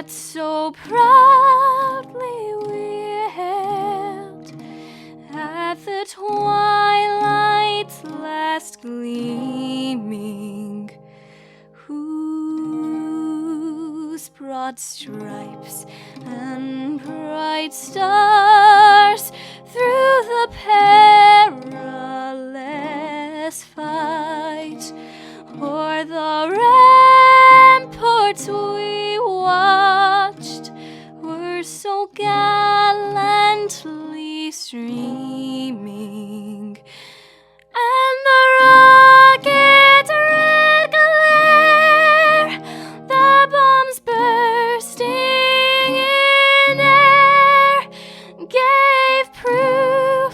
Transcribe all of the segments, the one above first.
what so proudly we hailed at the twilight's last gleaming, whose broad stripes and bright stars through the perilous fight o'er the ramparts we watched were so gallantly streaming, and the rocket red glare, the bombs bursting in air, gave proof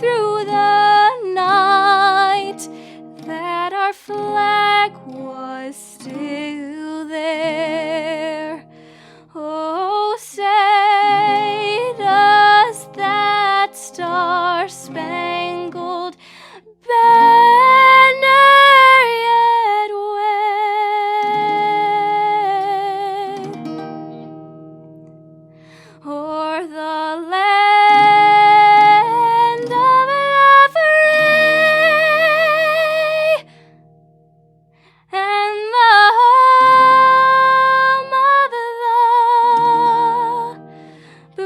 through the night that our flag was still there. Oh, say does that star-spangled banner yet wave o'er the land of the free and the home of the brave.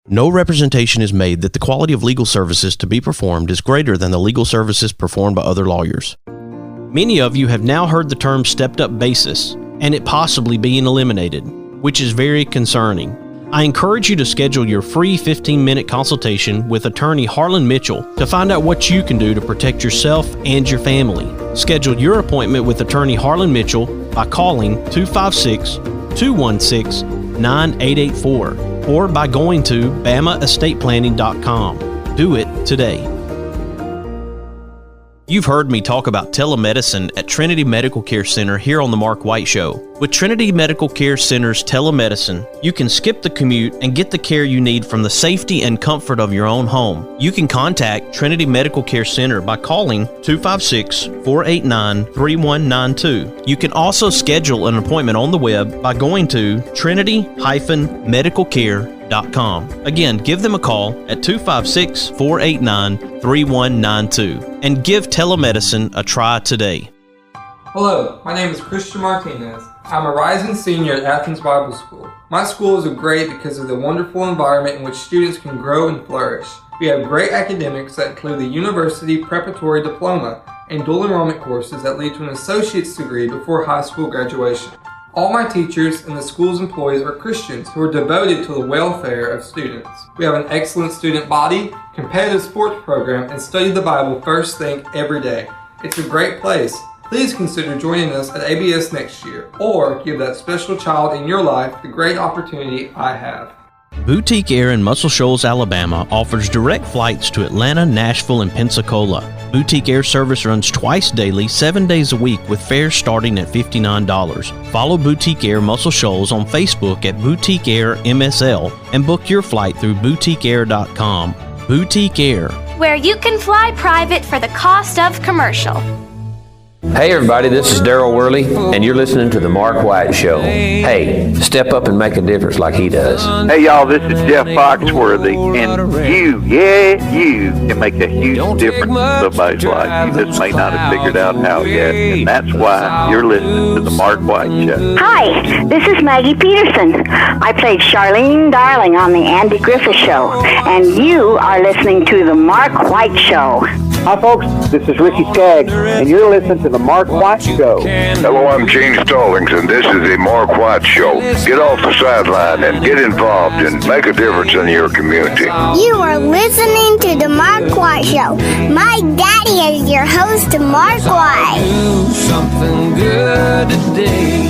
No representation is made that the quality of legal services to be performed is greater than the legal services performed by other lawyers. Many of you have now heard the term stepped-up basis, and it possibly being eliminated, which is very concerning. I encourage you to schedule your free 15-minute consultation with attorney Harlan Mitchell to find out what you can do to protect yourself and your family. Schedule your appointment with attorney Harlan Mitchell by calling 256-216-9884 or by going to bamaestateplanning.com. Do it today. You've heard me talk about telemedicine at Trinity Medical Care Center here on The Mark White Show. With Trinity Medical Care Center's telemedicine, you can skip the commute and get the care you need from the safety and comfort of your own home. You can contact Trinity Medical Care Center by calling 256-489-3192. You can also schedule an appointment on the web by going to trinity-medicalcare.com. Again, give them a call at 256-489-3192 and give telemedicine a try today. Hello, my name is Christian Martinez. I'm a rising senior at Athens Bible School. My school is great because of the wonderful environment in which students can grow and flourish. We have great academics that include the University Preparatory Diploma and dual enrollment courses that lead to an associate's degree before high school graduation. All my teachers and the school's employees are Christians who are devoted to the welfare of students. We have an excellent student body, competitive sports program, and study the Bible first thing every day. It's a great place. Please consider joining us at ABS next year, or give that special child in your life the great opportunity I have. Boutique Air in Muscle Shoals, Alabama offers direct flights to Atlanta, Nashville, and Pensacola. Boutique Air service runs twice daily, 7 days a week with fares starting at $59. Follow Boutique Air Muscle Shoals on Facebook at Boutique Air MSL and book your flight through boutiqueair.com. Boutique Air, where you can fly private for the cost of commercial. Hey everybody, this is Daryl Worley, and you're listening to The Mark White Show. Hey, step up and make a difference like he does. Hey y'all, this is Jeff Foxworthy, and you can make a huge difference in somebody's life. You just may not have figured out how yet, and that's why you're listening to The Mark White Show. Hi, this is Maggie Peterson. I played Charlene Darling on The Andy Griffith Show, and you are listening to The Mark White Show. Hi folks, this is Ricky Skaggs, and you're listening to The Mark White Show. Hello, I'm Gene Stallings, and this is The Mark White Show. Get off the sideline and get involved and make a difference in your community. You are listening to The Mark White Show. My daddy is your host, Mark White. Do something good today.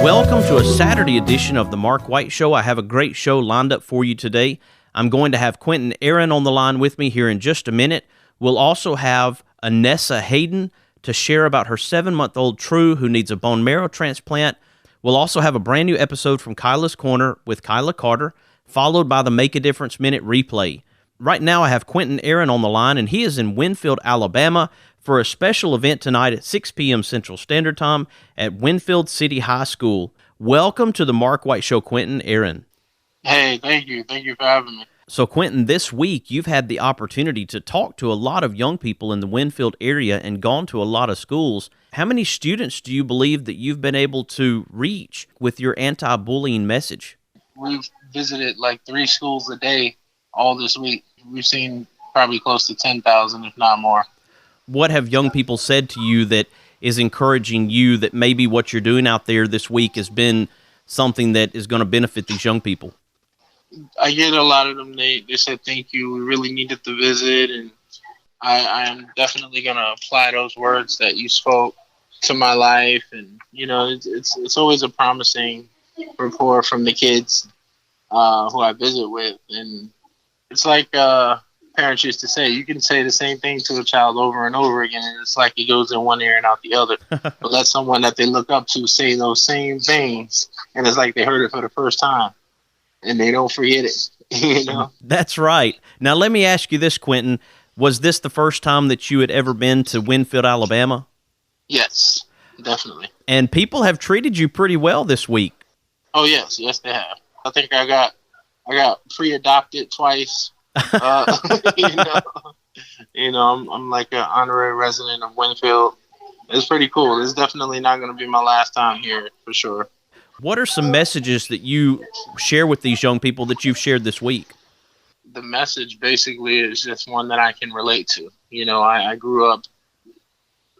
Welcome to a Saturday edition of The Mark White Show. I have a great show lined up for you today. I'm going to have Quinton Aaron on the line with me here in just a minute. We'll also have Anessa Hayden to share about her 7-month-old True who needs a bone marrow transplant. We'll also have a brand new episode from Kyla's Korner with Kyla Carter. followed by the Make a Difference Minute replay. Right now I have Quinton Aaron on the line, and he is in Winfield, Alabama for a special event tonight at 6 p.m. Central Standard Time at Winfield City High School. Welcome to the Mark White Show, Quinton Aaron. Hey, thank you. Thank you for having me. So, Quinton, this week you've had the opportunity to talk to a lot of young people in the Winfield area and gone to a lot of schools. How many students do you believe that you've been able to reach with your anti-bullying message? We've visited like 3 schools a day all this week. We've seen probably close to 10,000, if not more. What have young people said to you that is encouraging you that maybe what you're doing out there this week has been something that is going to benefit these young people? I get a lot of them, they said, thank you, we really needed to visit, and I am definitely going to apply those words that you spoke to my life. And, you know, it's always a promising rapport from the kids who I visit with. And it's like parents used to say, you can say the same thing to a child over and over again, and it's like it goes in one ear and out the other. But let someone that they look up to say those same things, and it's like they heard it for the first time. And they don't forget it, you know? That's right. Now, let me ask you this, Quinton. Was this the first time that you had ever been to Winfield, Alabama? Yes, definitely. And people have treated you pretty well this week. Oh, yes, they have. I think I got pre-adopted twice. You know, I'm like an honorary resident of Winfield. It's pretty cool. It's definitely not going to be my last time here, for sure. What are some messages that you share with these young people that you've shared this week? The message basically is just one that I can relate to. You know, I grew up,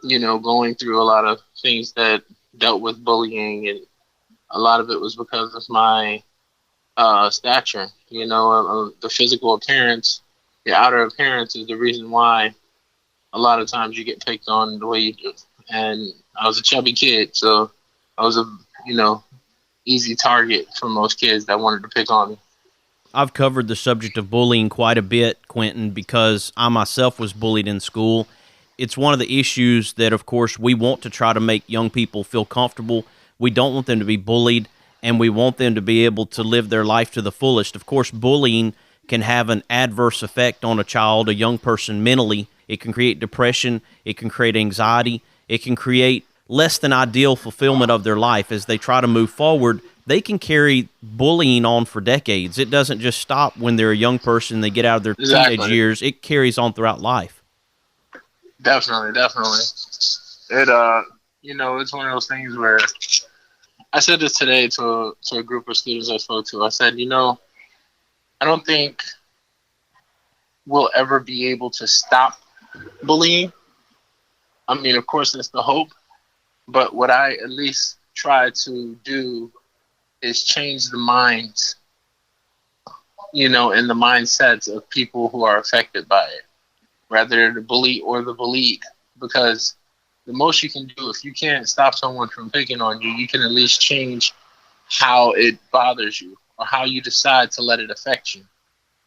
you know, going through a lot of things that dealt with bullying, and a lot of it was because of my stature. You know, the physical appearance, the outer appearance is the reason why a lot of times you get picked on the way you do. And I was a chubby kid, so I was easy target for most kids that wanted to pick on me. I've covered the subject of bullying quite a bit, Quinton, because I myself was bullied in school. It's one of the issues that, of course, we want to try to make young people feel comfortable. We don't want them to be bullied, and we want them to be able to live their life to the fullest. Of course, bullying can have an adverse effect on a child, a young person mentally. It can create depression. It can create anxiety. It can create less than ideal fulfillment of their life. As they try to move forward, they can carry bullying on for decades. It doesn't just stop when they're a young person, they get out of their teenage years. It carries on throughout life. Definitely. It, it's one of those things where I said this today to a group of students I spoke to. I said, I don't think we'll ever be able to stop bullying. I mean, of course, that's the hope. But what I at least try to do is change the minds, and the mindsets of people who are affected by it, rather the bully or the bullied. Because the most you can do, if you can't stop someone from picking on you, you can at least change how it bothers you or how you decide to let it affect you.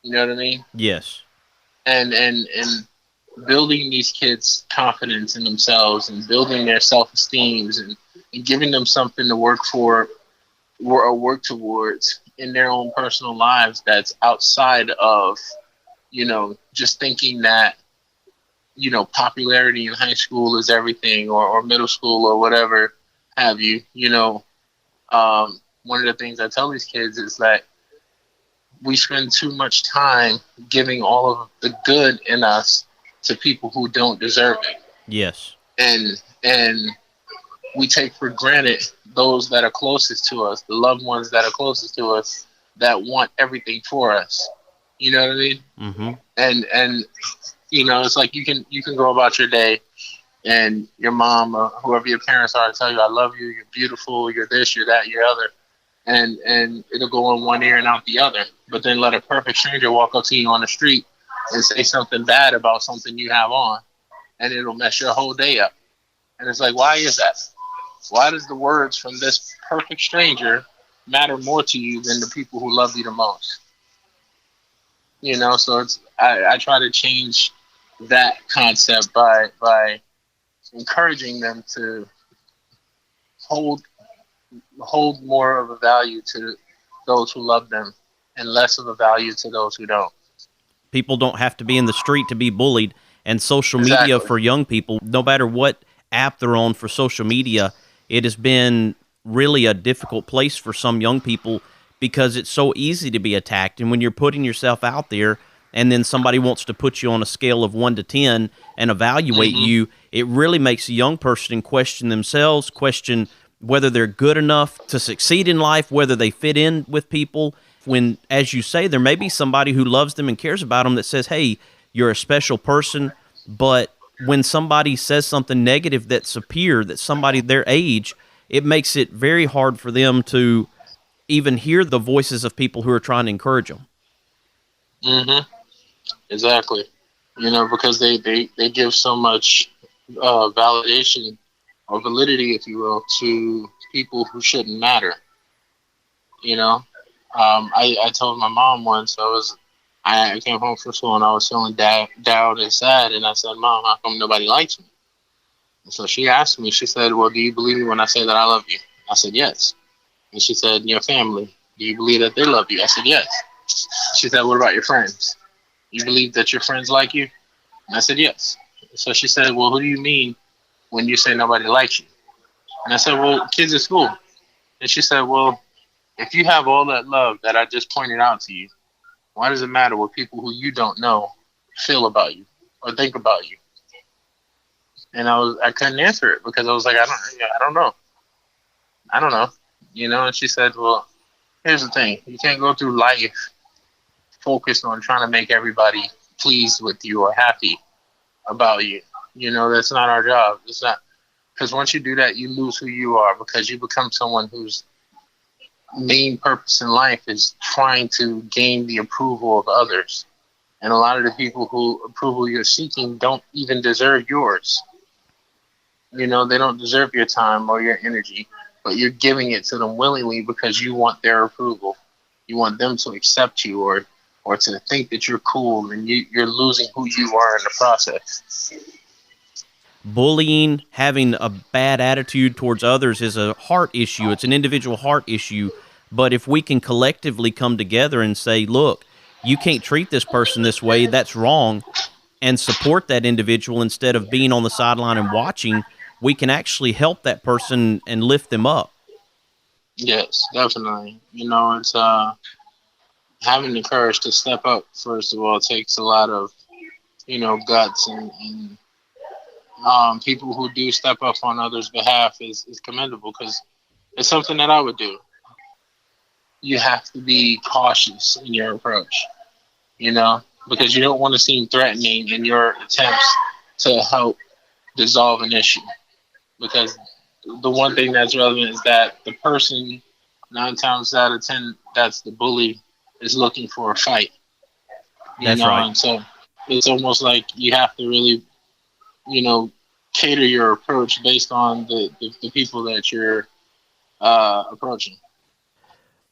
You know what I mean? Yes. And building these kids' confidence in themselves and building their self-esteem and giving them something to work for or work towards in their own personal lives that's outside of, just thinking that, popularity in high school is everything or middle school or whatever have you. One of the things I tell these kids is that we spend too much time giving all of the good in us to people who don't deserve it. Yes. And we take for granted those that are closest to us, the loved ones that are closest to us, that want everything for us. You know what I mean? Mm-hmm. And it's like you can go about your day and your mom or whoever your parents are tell you, I love you, you're beautiful, you're this, you're that, you're other. And it'll go in one ear and out the other. But then let a perfect stranger walk up to you on the street and say something bad about something you have on, and it'll mess your whole day up. And it's like, why is that? Why does the words from this perfect stranger matter more to you than the people who love you the most? So I try to change that concept by encouraging them to hold more of a value to those who love them and less of a value to those who don't. People don't have to be in the street to be bullied, and social media for young people, no matter what app they're on for social media, it has been really a difficult place for some young people because it's so easy to be attacked. And when you're putting yourself out there and then somebody wants to put you on a scale of 1 to 10 and evaluate you, it really makes a young person question themselves, question whether they're good enough to succeed in life, whether they fit in with people. When, as you say, there may be somebody who loves them and cares about them that says, hey, you're a special person. But when somebody says something negative that's a peer, that's somebody their age, it makes it very hard for them to even hear the voices of people who are trying to encourage them. Exactly. Because they give so much validation or validity, if you will, to people who shouldn't matter. I told my mom once, I came home from school and I was feeling down and sad, and I said, Mom, how come nobody likes me? And so she asked me, she said, well, do you believe me when I say that I love you? I said, yes. And she said, your family, do you believe that they love you? I said, yes. She said, what about your friends? You believe that your friends like you? And I said, yes. So she said, well, who do you mean when you say nobody likes you? And I said, well, kids at school. And she said, well, if you have all that love that I just pointed out to you, why does it matter what people who you don't know feel about you or think about you? And I couldn't answer it because I was like, I don't know. And she said, well, here's the thing. You can't go through life focused on trying to make everybody pleased with you or happy about you. That's not our job. It's not, because once you do that, you lose who you are because you become someone whose main purpose in life is trying to gain the approval of others. And a lot of the people who approval you're seeking don't even deserve yours. They don't deserve your time or your energy, but you're giving it to them willingly because you want their approval. You want them to accept you or to think that you're cool, and you're losing who you are in the process. Bullying, having a bad attitude towards others is a heart issue. It's an individual heart issue. But if we can collectively come together and say, look, you can't treat this person this way, that's wrong, and support that individual instead of being on the sideline and watching, we can actually help that person and lift them up. Yes, definitely. It's having the courage to step up, first of all, takes a lot of, guts, and people who do step up on others' behalf is commendable because it's something that I would do. You have to be cautious in your approach, because you don't want to seem threatening in your attempts to help dissolve an issue. Because the one thing that's relevant is that the person, 9 times out of 10, that's the bully, is looking for a fight. That's right. And so it's almost like you have to really, cater your approach based on the people that you're approaching.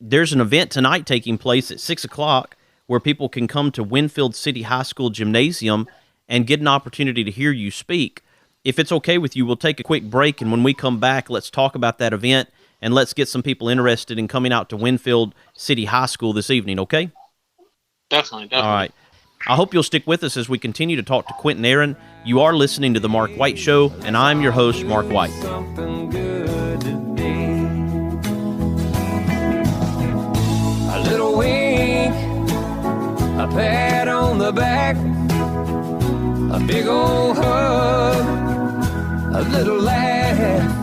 There's an event tonight taking place at 6 o'clock where people can come to Winfield City High School Gymnasium and get an opportunity to hear you speak. If it's okay with you, we'll take a quick break, and when we come back, let's talk about that event, and let's get some people interested in coming out to Winfield City High School this evening, okay? Definitely. All right. I hope you'll stick with us as we continue to talk to Quinton Aaron. You are listening to The Mark White Show, and I'm your host, Mark White. A little wink, a pat on the back, a big old hug, a little laugh.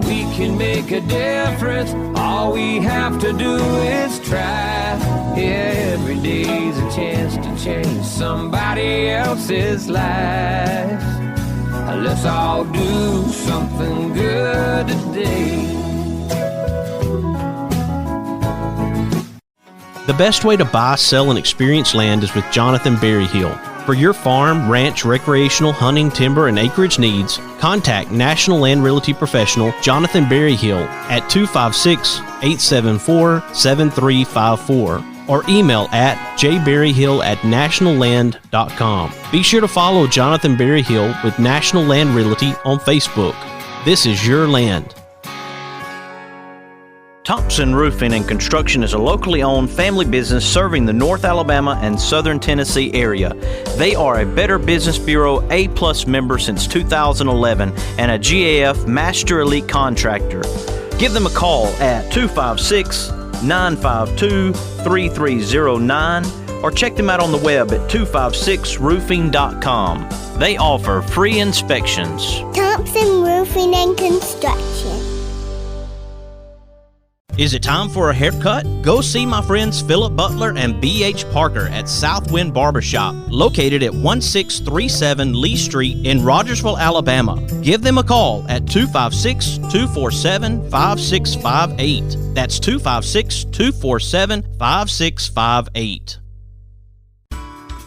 We can make a difference. All we have to do is try. Yeah, every day's a chance to change somebody else's life. Let's all do something good today. The best way to buy, sell, and experience land is with Jonathan Berryhill. For your farm, ranch, recreational, hunting, timber, and acreage needs, contact National Land Realty Professional Jonathan Berryhill at 256-874-7354 or email at jberryhill@nationalland.com. Be sure to follow Jonathan Berryhill with National Land Realty on Facebook. This is your land. Thompson Roofing and Construction is a locally owned family business serving the North Alabama and Southern Tennessee area. They are a Better Business Bureau A+ member since 2011 and a GAF Master Elite Contractor. Give them a call at 256-952-3309 or check them out on the web at 256roofing.com. They offer free inspections. Thompson Roofing and Construction. Is it time for a haircut? Go see my friends Philip Butler and B.H. Parker at Southwind Barbershop, located at 1637 Lee Street in Rogersville, Alabama. Give them a call at 256-247-5658. That's 256-247-5658.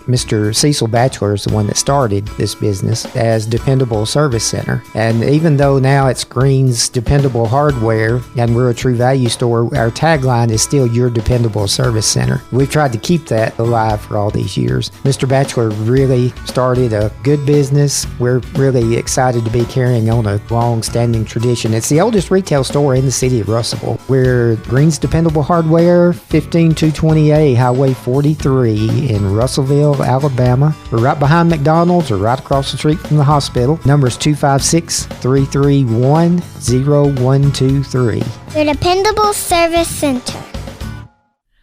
Mr. Cecil Batchelor is the one that started this business as Dependable Service Center. And even though now it's Green's Dependable Hardware and we're a True Value store, our tagline is still Your Dependable Service Center. We've tried to keep that alive for all these years. Mr. Batchelor really started a good business. We're really excited to be carrying on a long-standing tradition. It's the oldest retail store in the city of Russellville. We're Green's Dependable Hardware, 15220A Highway 43 in Russellville, Alabama. We're right behind McDonald's or right across the street from the hospital. Number is 256-331-0123. Your Dependable Service Center.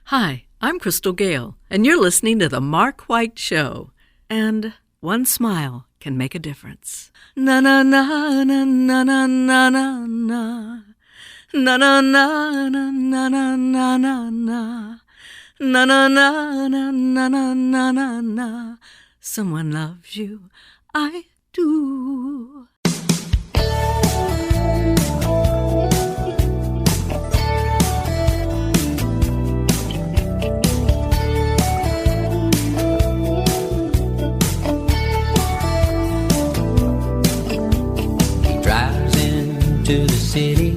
Hi, I'm Crystal Gale, and you're listening to The Mark White Show. And one smile can make a difference. Na na na na na na na na na. Na na na na na na na na na. Na na na na na na na na na. Someone loves you, I do. He drives into the city,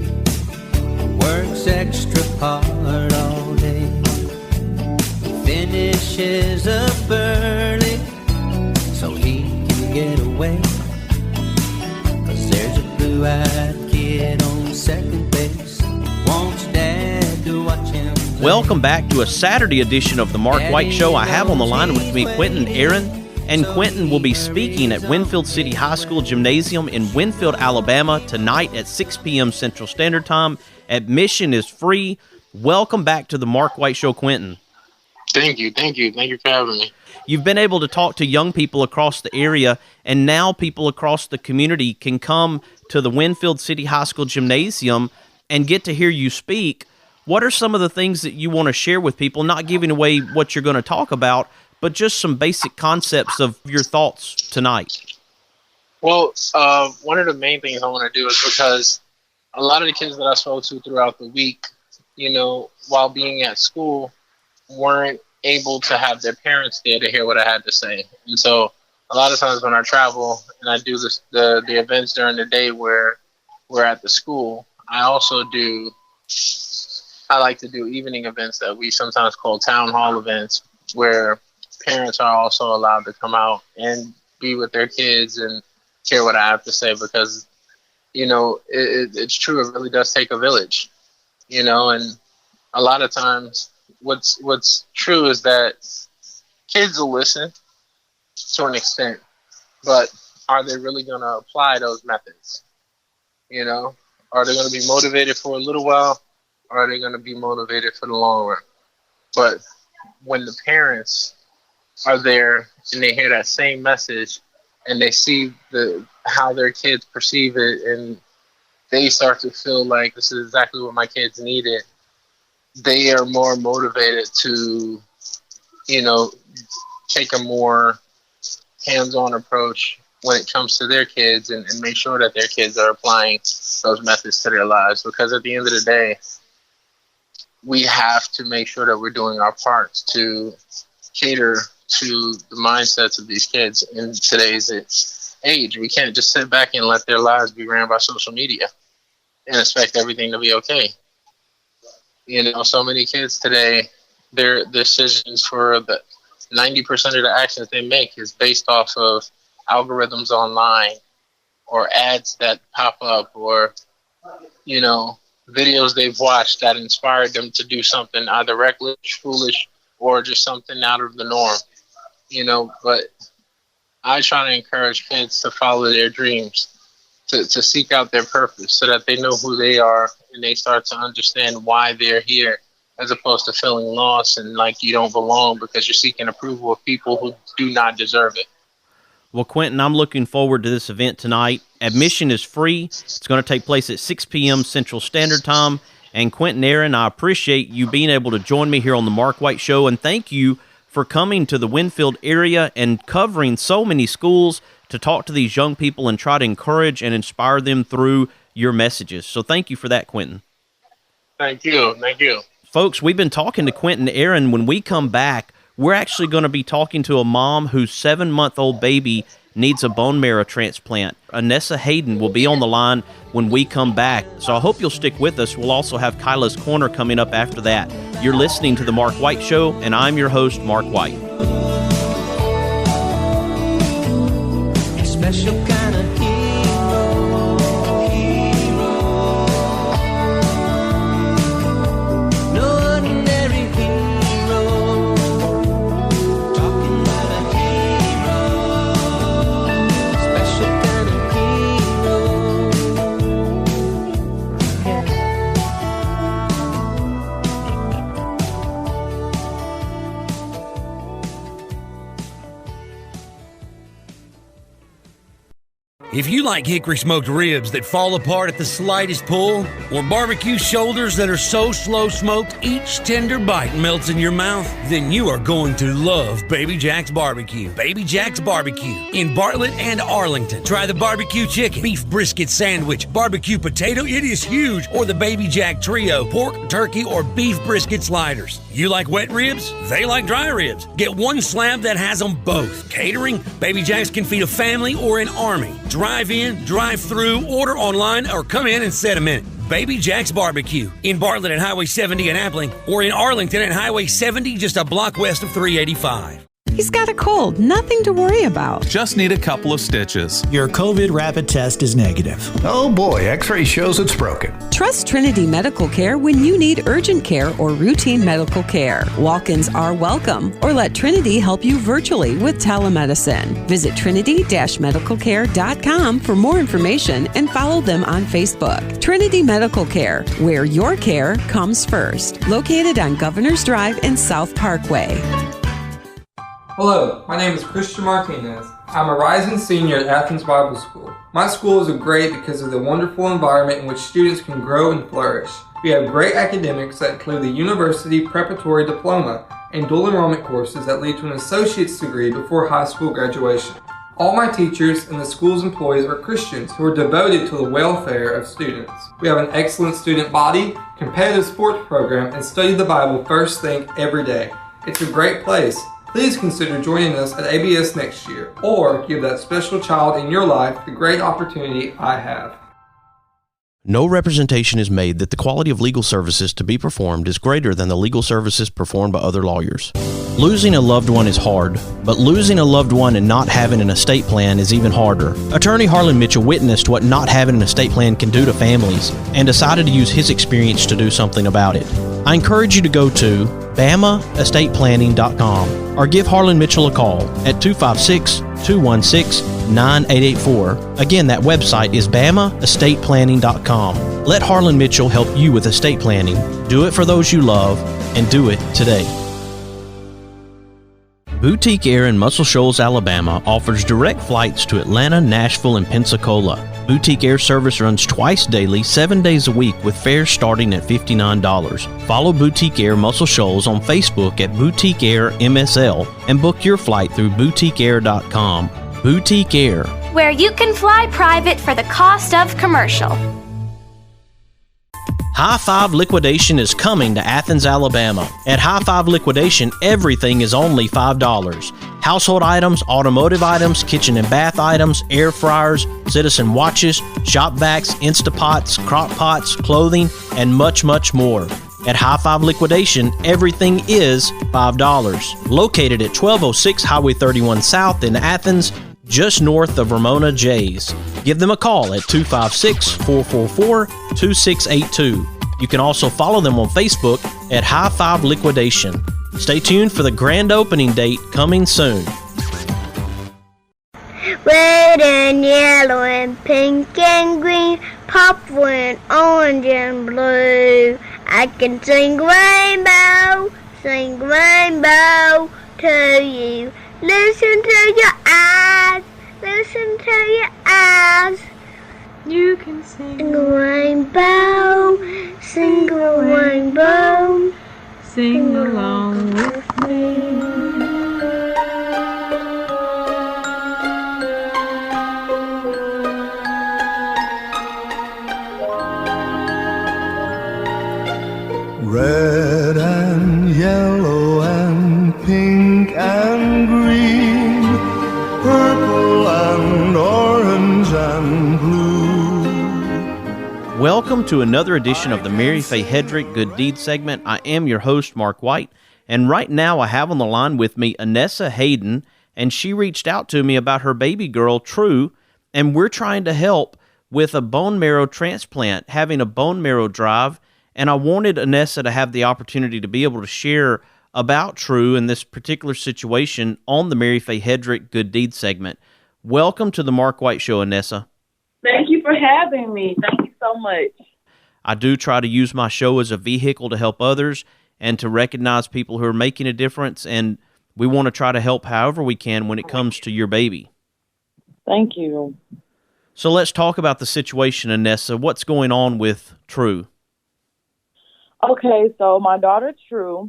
works extra hard all day. Finishes up early so he can get away. 'Cause there's a blue-eyed kid on second base, wants dad to watch him play. Welcome back to a Saturday edition of the Mark White Show. I have on the line with me Quinton Aaron, and Quinton will be speaking at Winfield City High School Gymnasium in Winfield, Alabama tonight at 6 p.m. Central Standard Time. Admission is free. Welcome back to the Mark White Show, Quinton. Thank you for having me. You've been able to talk to young people across the area, and now people across the community can come to the Winfield City High School Gymnasium and get to hear you speak. What are some of the things that you want to share with people, not giving away what you're going to talk about, but just some basic concepts of your thoughts tonight? Well, one of the main things I want to do is because a lot of the kids that I spoke to throughout the week, while being at school, weren't able to have their parents there to hear what I had to say. And so a lot of times when I travel and I do the events during the day where we're at the school, I like to do evening events that we sometimes call town hall events, where parents are also allowed to come out and be with their kids and hear what I have to say, because, it's true. It really does take a village, and a lot of times what's true is that kids will listen to an extent, but are they really going to apply those methods? Are they going to be motivated for a little while, or are they going to be motivated for the long run? But when the parents are there and they hear that same message and they see how their kids perceive it, and they start to feel like this is exactly what my kids needed, they are more motivated to, take a more hands-on approach when it comes to their kids and make sure that their kids are applying those methods to their lives. Because at the end of the day, we have to make sure that we're doing our parts to cater to the mindsets of these kids in today's age. We can't just sit back and let their lives be ran by social media and expect everything to be okay. So many kids today, their decisions for the 90% of the actions they make is based off of algorithms online or ads that pop up or, videos they've watched that inspired them to do something either reckless, foolish, or just something out of the norm, but I try to encourage kids to follow their dreams, to seek out their purpose so that they know who they are and they start to understand why they're here, as opposed to feeling lost and like you don't belong because you're seeking approval of people who do not deserve it. Well, Quinton, I'm looking forward to this event tonight. Admission is free. It's going to take place at 6 p.m. Central Standard Time. And Quinton Aaron, I appreciate you being able to join me here on the Mark White Show, and thank you for coming to the Winfield area and covering so many schools to talk to these young people and try to encourage and inspire them through your messages. So thank you for that, Quinton. Thank you. Thank you. Folks, we've been talking to Quinton Aaron. When we come back, we're actually going to be talking to a mom whose 7-month-old baby needs a bone marrow transplant. Anessa Hayden will be on the line when we come back. So I hope you'll stick with us. We'll also have Kyla's Korner coming up after that. You're listening to The Mark White Show, and I'm your host, Mark White. Special kind of hero. No ordinary hero. Talking about a hero. Special kind of If you like hickory smoked ribs that fall apart at the slightest pull, or barbecue shoulders that are so slow smoked each tender bite melts in your mouth, then you are going to love Baby Jack's Barbecue. Baby Jack's Barbecue in Bartlett and Arlington. Try the barbecue chicken, beef brisket sandwich, barbecue potato, it is huge, or the Baby Jack Trio, pork, turkey, or beef brisket sliders. You like wet ribs? They like dry ribs. Get one slab that has them both. Catering? Baby Jack's can feed a family or an army. Drive in, drive through, order online, or come in and set a minute. Baby Jack's Barbecue in Bartlett at Highway 70 in Appling, or in Arlington at Highway 70 just a block west of 385. He's got a cold, nothing to worry about. Just need a couple of stitches. Your COVID rapid test is negative. Oh boy, x-ray shows it's broken. Trust Trinity Medical Care when you need urgent care or routine medical care. Walk-ins are welcome, or let Trinity help you virtually with telemedicine. Visit trinity-medicalcare.com for more information and follow them on Facebook. Trinity Medical Care, where your care comes first. Located on Governor's Drive and South Parkway. Hello, my name is Christian Martinez. I'm a rising senior at Athens Bible School. My school is great because of the wonderful environment in which students can grow and flourish. We have great academics that include the University Preparatory Diploma and dual enrollment courses that lead to an associate's degree before high school graduation. All my teachers and the school's employees are Christians who are devoted to the welfare of students. We have an excellent student body, competitive sports program, and study the Bible first thing every day. It's a great place. Please consider joining us at ABS next year, or give that special child in your life the great opportunity I have. No representation is made that the quality of legal services to be performed is greater than the legal services performed by other lawyers. Losing a loved one is hard, but losing a loved one and not having an estate plan is even harder. Attorney Harlan Mitchell witnessed what not having an estate plan can do to families and decided to use his experience to do something about it. I encourage you to go to BamaEstatePlanning.com or give Harlan Mitchell a call at 256-216-9884. Again, that website is BamaEstatePlanning.com. Let Harlan Mitchell help you with estate planning. Do it for those you love, and do it today. Boutique Air in Muscle Shoals, Alabama offers direct flights to Atlanta, Nashville, and Pensacola. Boutique Air service runs twice daily, 7 days a week, with fares starting at $59. Follow Boutique Air Muscle Shoals on Facebook at Boutique Air MSL and book your flight through boutiqueair.com. Boutique Air, where you can fly private for the cost of commercial. High Five Liquidation is coming to Athens, Alabama. At High Five Liquidation, everything is only $5. Household items, automotive items, kitchen and bath items, air fryers, citizen watches, shop vacs, Instapots, crock pots, clothing, and much, much more. At High Five Liquidation, everything is $5. Located at 1206 Highway 31 South in Athens, just north of Ramona J's. Give them a call at 256-444-2682. You can also follow them on Facebook at High Five Liquidation. Stay tuned for the grand opening date coming soon. Red and yellow and pink and green, purple and orange and blue. I can sing rainbow to you. Listen to your eyes, listen to your eyes. You can sing a rainbow, sing a rainbow, sing along with me. Red and yellow and pink and green, purple and orange and blue. Welcome to another edition of the Mary Faye Hedrick Good Deed segment. I am your host, Mark White, and right now I have on the line with me Anessa Hayden, and she reached out to me about her baby girl, True, and we're trying to help with a bone marrow transplant, having a bone marrow drive. And I wanted Anessa to have the opportunity to be able to share about True in this particular situation on the Mary Faye Hedrick Good Deed segment. Welcome to the Mark White Show, Anessa. Thank you for having me. Thank you so much. I do try to use my show as a vehicle to help others and to recognize people who are making a difference, and we want to try to help however we can when it comes to your baby. Thank you. So let's talk about the situation, Anessa. What's going on with True? Okay, so my daughter, True,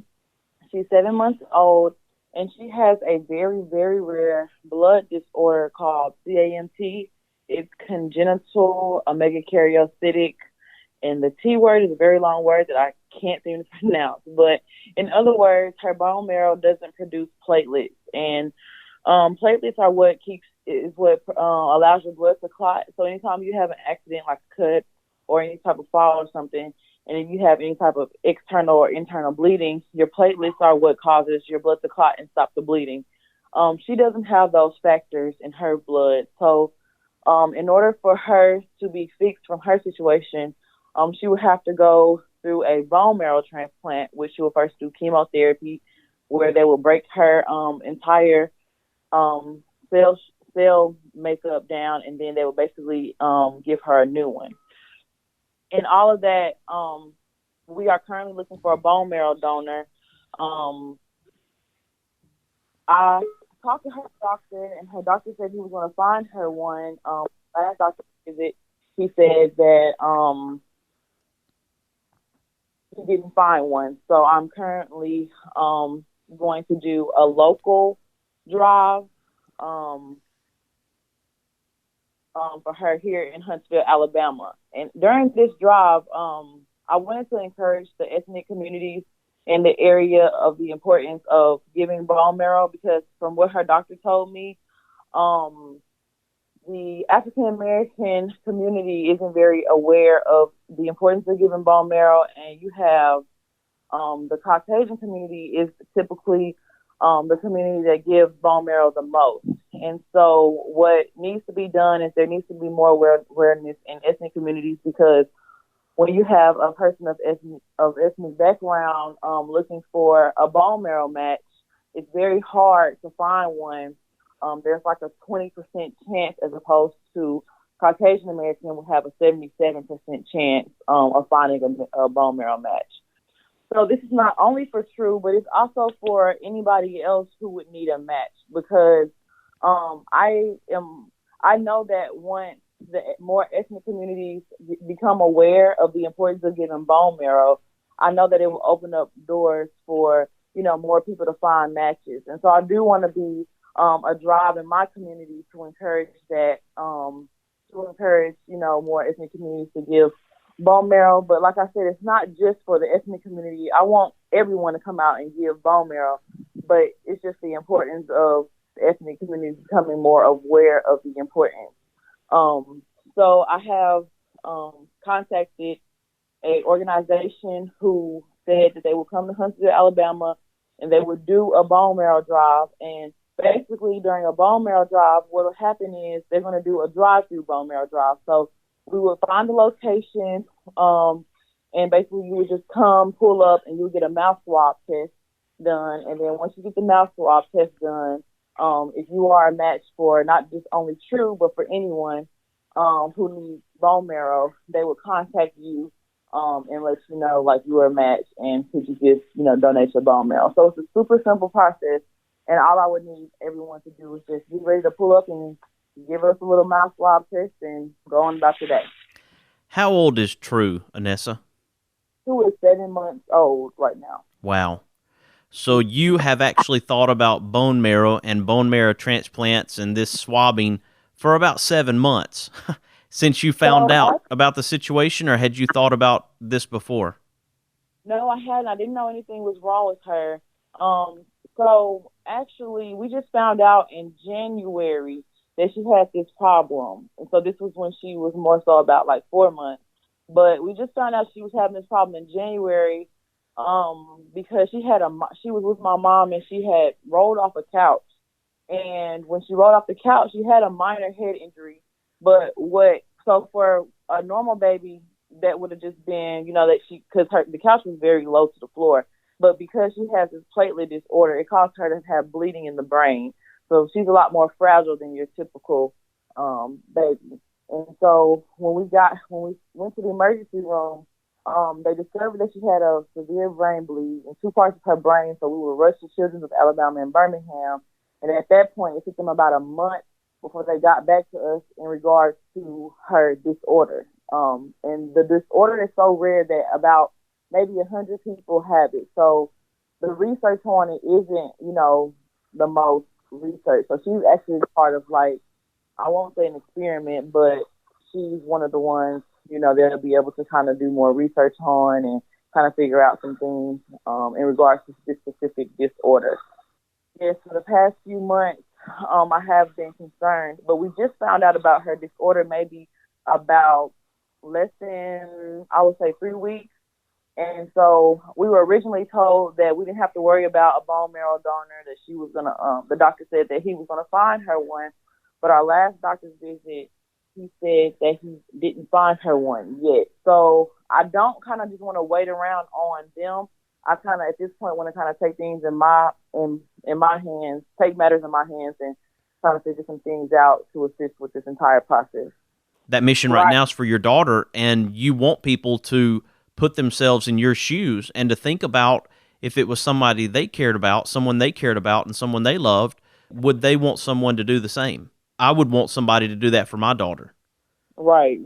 she's 7 months old, and she has a very, very rare blood disorder called CAMT. It's congenital megakaryocytic, and the T word is a very long word that I can't seem to pronounce. But in other words, her bone marrow doesn't produce platelets, and platelets are what allows your blood to clot. So anytime you have an accident like a cut or any type of fall or something, and if you have any type of external or internal bleeding, your platelets are what causes your blood to clot and stop the bleeding. She doesn't have those factors in her blood. So in order for her to be fixed from her situation, she would have to go through a bone marrow transplant, which she will first do chemotherapy, where they will break her entire cell makeup down, and then they will basically give her a new one. In all of that, we are currently looking for a bone marrow donor. I talked to her doctor, and her doctor said he was going to find her one. Last doctor visit, he said that he didn't find one. So I'm currently going to do a local drive for her here in Huntsville, Alabama. And during this drive, I wanted to encourage the ethnic communities in the area of the importance of giving bone marrow, because from what her doctor told me, the African American community isn't very aware of the importance of giving bone marrow, and you have the Caucasian community is typically the community that gives bone marrow the most. And so what needs to be done is there needs to be more awareness in ethnic communities, because when you have a person of ethnic background looking for a bone marrow match, it's very hard to find one. There's like a 20% chance, as opposed to Caucasian American will have a 77% chance of finding a bone marrow match. So this is not only for True, but it's also for anybody else who would need a match, because I know that once the more ethnic communities become aware of the importance of giving bone marrow, I know that it will open up doors for, more people to find matches. And so I do want to be a drive in my community to encourage that, more ethnic communities to give bone marrow. But like I said, it's not just for the ethnic community. I want everyone to come out and give bone marrow, but it's just the importance of the ethnic community becoming more aware of the importance. So I have contacted an organization who said that they will come to Huntsville, Alabama, and they would do a bone marrow drive. And basically during a bone marrow drive, what will happen is they're going to do a drive-through bone marrow drive. So we will find the location, and basically you would just come, pull up, and you'll get a mouth swab test done. And then once you get the mouth swab test done, if you are a match for not just only True, but for anyone who needs bone marrow, they will contact you and let you know, like, you are a match and could you just, donate your bone marrow. So it's a super simple process, and all I would need everyone to do is just get ready to pull up and give us a little mouth swab test and go on about your day. How old is True, Anessa? True is 7 months old right now. Wow. So you have actually thought about bone marrow and bone marrow transplants and this swabbing for about 7 months since you found out about the situation, or had you thought about this before? No, I hadn't. I didn't know anything was wrong with her. So actually, we just found out in January that she had this problem. And so this was when she was more so about like 4 months. But we just found out she was having this problem in January because she was with my mom and she had rolled off a couch. And when she rolled off the couch, she had a minor head injury. But so for a normal baby, that would have just been, because the couch was very low to the floor. But because she has this platelet disorder, it caused her to have bleeding in the brain. So she's a lot more fragile than your typical baby. And so when we went to the emergency room, they discovered that she had a severe brain bleed in 2 parts of her brain. So we were rushed to Children's of Alabama in Birmingham. And at that point, it took them about a month before they got back to us in regards to her disorder. And the disorder is so rare that about maybe 100 people have it. So the research on it isn't, the most research. So she's actually part of, like, I won't say an experiment, but she's one of the ones, they'll be able to kind of do more research on and kind of figure out some things in regards to this specific disorder. Yes, for the past few months, I have been concerned, but we just found out about her disorder maybe about less than, I would say, 3 weeks. And so we were originally told that we didn't have to worry about a bone marrow donor, that she was going to, the doctor said that he was going to find her one. But our last doctor's visit, he said that he didn't find her one yet. So I don't kind of just want to wait around on them. I kind of, at this point, want to kind of take things in my hands, take matters in my hands, and try to figure some things out to assist with this entire process. That mission right now is for your daughter, and you want people to put themselves in your shoes and to think about if it was somebody they cared about, someone they cared about, and someone they loved, would they want someone to do the same? I would want somebody to do that for my daughter. Right.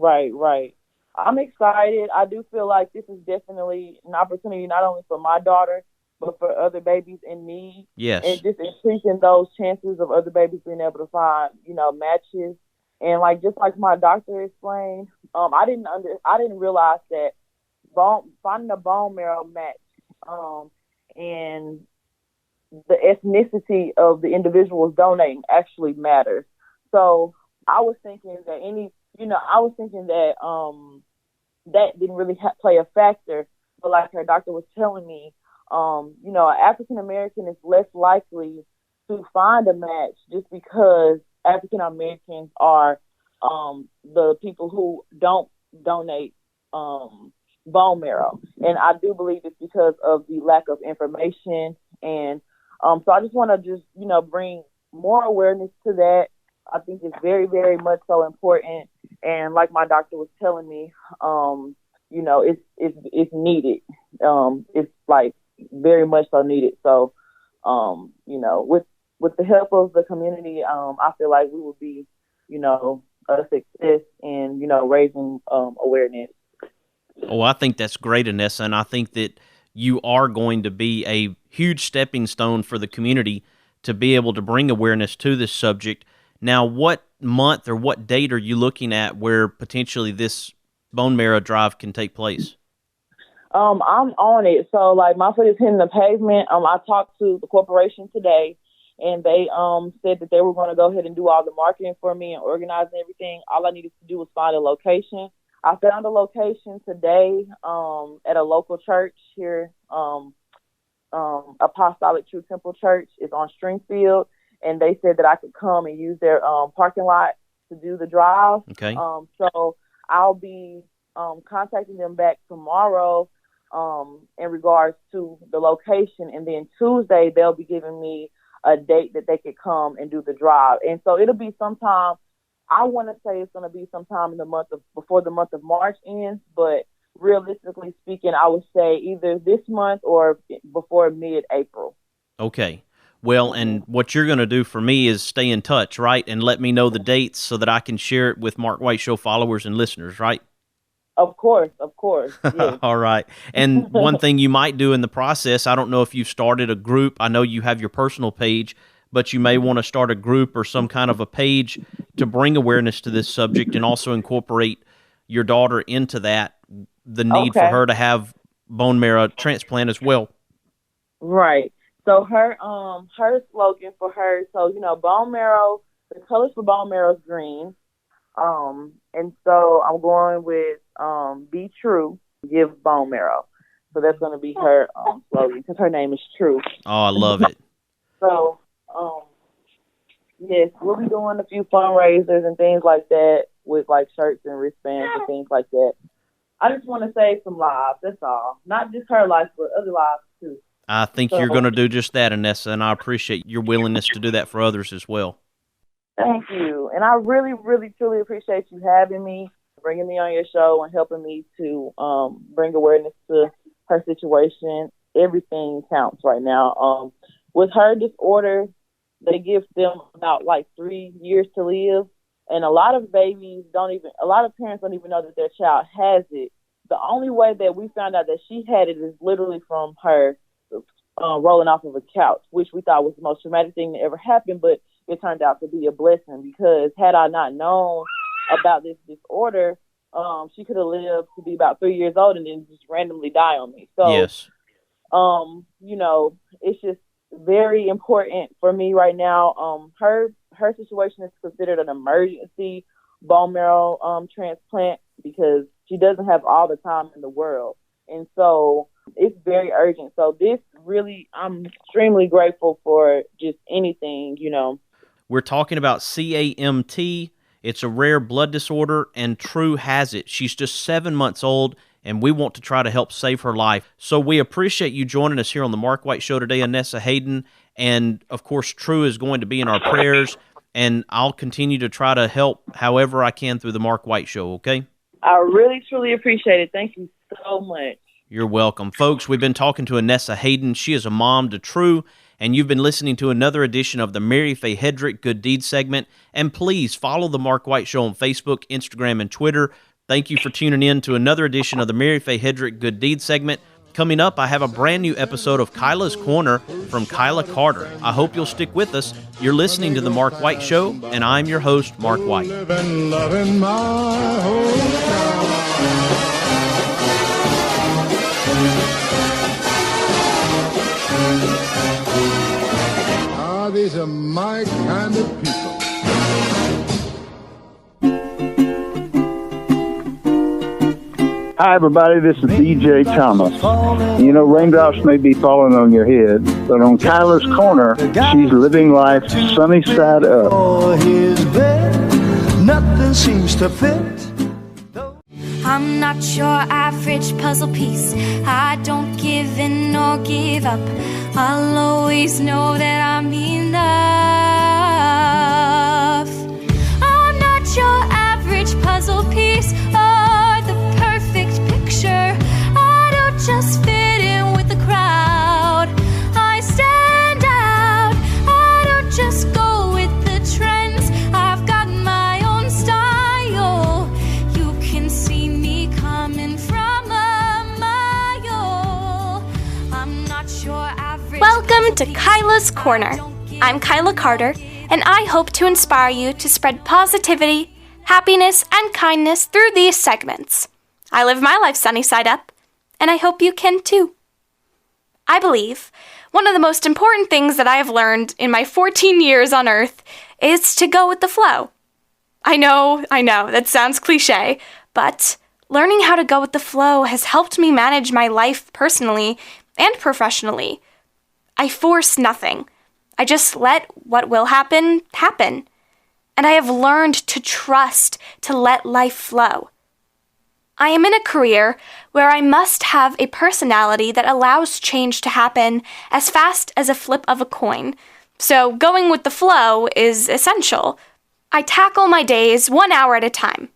I'm excited. I do feel like this is definitely an opportunity not only for my daughter, but for other babies in need. Yes. And just increasing those chances of other babies being able to find, matches. And just like my doctor explained, I didn't realize that finding a bone marrow match and the ethnicity of the individuals donating actually matters. So I was thinking that that didn't really play a factor, but like her doctor was telling me, an African American is less likely to find a match just because African Americans are the people who don't donate bone marrow, and I do believe it's because of the lack of information. And so I just want to bring more awareness to that. I think it's very, very much so important. And like my doctor was telling me, it's needed. It's like very much so needed. So, with the help of the community, I feel like we will be, a success in, raising awareness. Oh, I think that's great, Anessa, and I think that you are going to be a huge stepping stone for the community to be able to bring awareness to this subject. Now, what month or what date are you looking at where potentially this bone marrow drive can take place? I'm on it. So, my foot is hitting the pavement. I talked to the corporation today, and they said that they were going to go ahead and do all the marketing for me and organize everything. All I needed to do was find a location. I found a location today at a local church here, Apostolic True Temple Church. It's on Stringfield. and they said that I could come and use their parking lot to do the drive. Okay. So I'll be contacting them back tomorrow in regards to the location, and then Tuesday they'll be giving me a date that they could come and do the drive. And so it'll be sometime, I want to say it's going to be sometime in before the month of March ends, but realistically speaking, I would say either this month or before mid-April. Okay. Well, and what you're going to do for me is stay in touch, right? And let me know the dates so that I can share it with Mark White Show followers and listeners, right? Of course. Yes. All right. And one thing you might do in the process, I don't know if you've started a group. I know you have your personal page, but you may want to start a group or some kind of a page to bring awareness to this subject and also incorporate your daughter into that, the need for her to have bone marrow transplant as well. Right. So her slogan for her, so, bone marrow, the colors for bone marrow is green. And so I'm going with be true, give bone marrow. So that's going to be her slogan because her name is True. Oh, I love it. So, yes, we'll be doing a few fundraisers and things like that with like shirts and wristbands and things like that. I just want to save some lives, that's all. Not just her life, but other lives too. I think you're going to do just that, Anessa, and I appreciate your willingness to do that for others as well. Thank you. And I really, really, truly appreciate you having me, bringing me on your show and helping me to bring awareness to her situation. Everything counts right now. With her disorder, they give them about 3 years to live. And a lot of parents don't even know that their child has it. The only way that we found out that she had it is literally from her rolling off of a couch, which we thought was the most traumatic thing that ever happened, but it turned out to be a blessing because had I not known about this disorder, she could have lived to be about 3 years old and then just randomly die on me. So, yes. It's just very important for me right now. Her situation is considered an emergency bone marrow transplant because she doesn't have all the time in the world. And so it's very urgent. So this really, I'm extremely grateful for just anything, We're talking about CAMT. It's a rare blood disorder, and True has it. She's just 7 months old, and we want to try to help save her life. So we appreciate you joining us here on the Mark White Show today, Anessa Hayden. And, of course, True is going to be in our prayers, and I'll continue to try to help however I can through the Mark White Show, okay? I really, truly appreciate it. Thank you so much. You're welcome. Folks, we've been talking to Anessa Hayden. She is a mom to True, and you've been listening to another edition of the Mary Faye Hedrick Good Deeds segment. And please follow the Mark White Show on Facebook, Instagram, and Twitter. Thank you for tuning in to another edition of the Mary Faye Hedrick Good Deeds segment. Coming up, I have a brand new episode of Kyla's Korner from Kyla Carter. I hope you'll stick with us. You're listening to the Mark White Show, and I'm your host, Mark White. Loving my hometown. These are my kind of people. Hi, everybody. This is DJ Thomas. Raindrops may be falling on your head, but on Kyla's Korner, she's living life sunny side up. For his bed, nothing seems to fit. I'm not your average puzzle piece. I don't give in or give up. I'll always know that I'm enough. I'm not your average puzzle piece or the perfect picture. I don't just fit in with the crowd. I stand out. I don't just go with the trends. I've got my own style. You can see me coming from a mile. I'm not your average. Welcome to Kyla's Korner. I'm Kyla Carter, and I hope to inspire you to spread positivity, happiness, and kindness through these segments. I live my life sunny side up, and I hope you can too. I believe one of the most important things that I have learned in my 14 years on Earth is to go with the flow. I know, that sounds cliche, but learning how to go with the flow has helped me manage my life personally and professionally. I force nothing. I just let what will happen, happen. And I have learned to trust, to let life flow. I am in a career where I must have a personality that allows change to happen as fast as a flip of a coin. So going with the flow is essential. I tackle my days 1 hour at a time.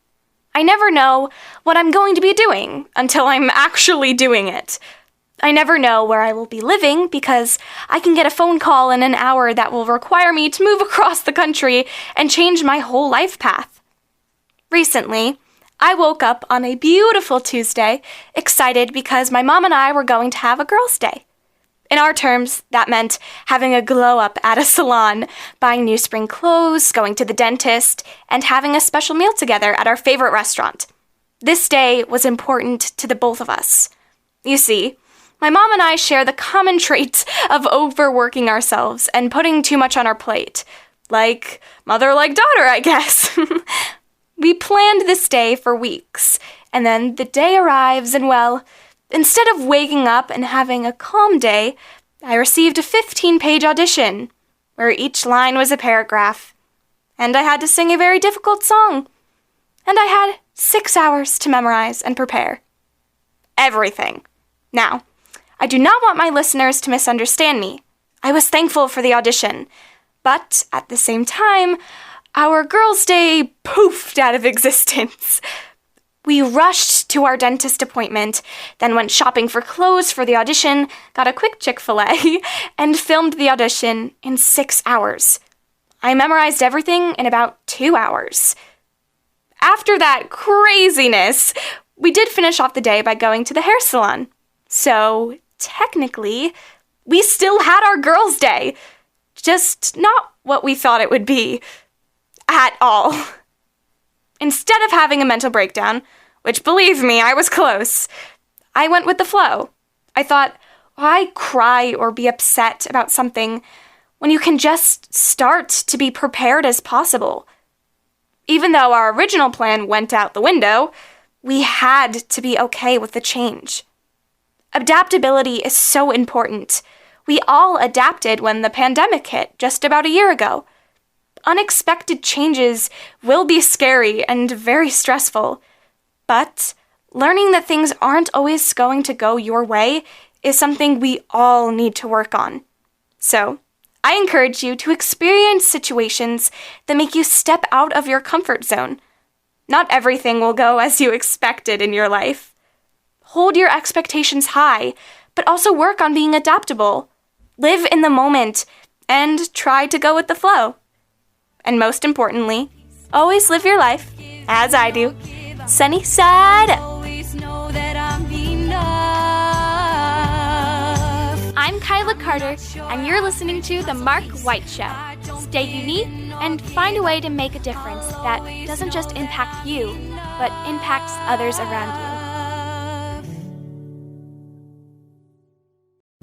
I never know what I'm going to be doing until I'm actually doing it. I never know where I will be living because I can get a phone call in an hour that will require me to move across the country and change my whole life path. Recently, I woke up on a beautiful Tuesday, excited because my mom and I were going to have a girls' day. In our terms, that meant having a glow-up at a salon, buying new spring clothes, going to the dentist, and having a special meal together at our favorite restaurant. This day was important to the both of us. You see, my mom and I share the common trait of overworking ourselves and putting too much on our plate. Like mother, like daughter, I guess. We planned this day for weeks, and then the day arrives and, well, instead of waking up and having a calm day, I received a 15-page audition, where each line was a paragraph, and I had to sing a very difficult song, and I had 6 hours to memorize and prepare. Everything. Now, I do not want my listeners to misunderstand me. I was thankful for the audition, but at the same time, our girls' day poofed out of existence. We rushed to our dentist appointment, then went shopping for clothes for the audition, got a quick Chick-fil-A, and filmed the audition in 6 hours. I memorized everything in about 2 hours. After that craziness, we did finish off the day by going to the hair salon. So, technically, we still had our girls' day. Just not what we thought it would be. At all. Instead of having a mental breakdown, which, believe me, I was close, I went with the flow. I thought, why cry or be upset about something when you can just start to be prepared as possible? Even though our original plan went out the window, we had to be okay with the change. Adaptability is so important. We all adapted when the pandemic hit just about a year ago. Unexpected changes will be scary and very stressful, but learning that things aren't always going to go your way is something we all need to work on. So, I encourage you to experience situations that make you step out of your comfort zone. Not everything will go as you expected in your life. Hold your expectations high, but also work on being adaptable. Live in the moment and try to go with the flow. And most importantly, always live your life, as I do, sunny side up. I'm Kyla Carter, and you're listening to The Mark White Show. Stay unique and find a way to make a difference that doesn't just impact you, but impacts others around you.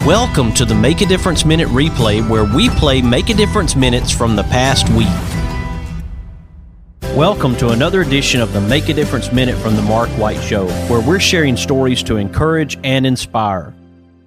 Welcome to the Make a Difference Minute replay, where we play Make a Difference minutes from the past week. Welcome to another edition of the Make a Difference Minute from the Mark White Show, where we're sharing stories to encourage and inspire.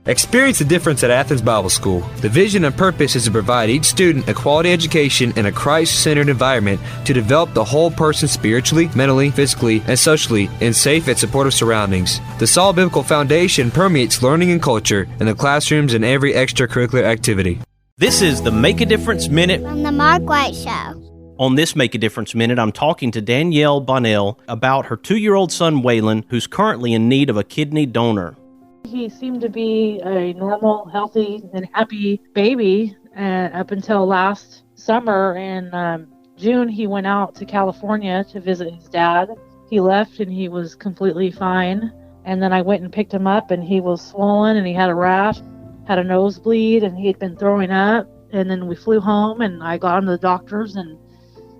Experience the difference at Athens Bible School. The vision and purpose is to provide each student a quality education in a Christ-centered environment to develop the whole person spiritually, mentally, physically, and socially in safe and supportive surroundings. The solid biblical foundation permeates learning and culture in the classrooms and every extracurricular activity. This is the Make a Difference Minute from the Mark White Show. On this Make a Difference Minute, I'm talking to Danielle Bonnell about her 2-year-old son, Waylon, who's currently in need of a kidney donor. He seemed to be a normal, healthy, and happy baby up until last summer. In June, he went out to California to visit his dad. He left and he was completely fine. And then I went and picked him up and he was swollen and he had a rash, had a nosebleed, and he had been throwing up. And then we flew home and I got him to the doctors and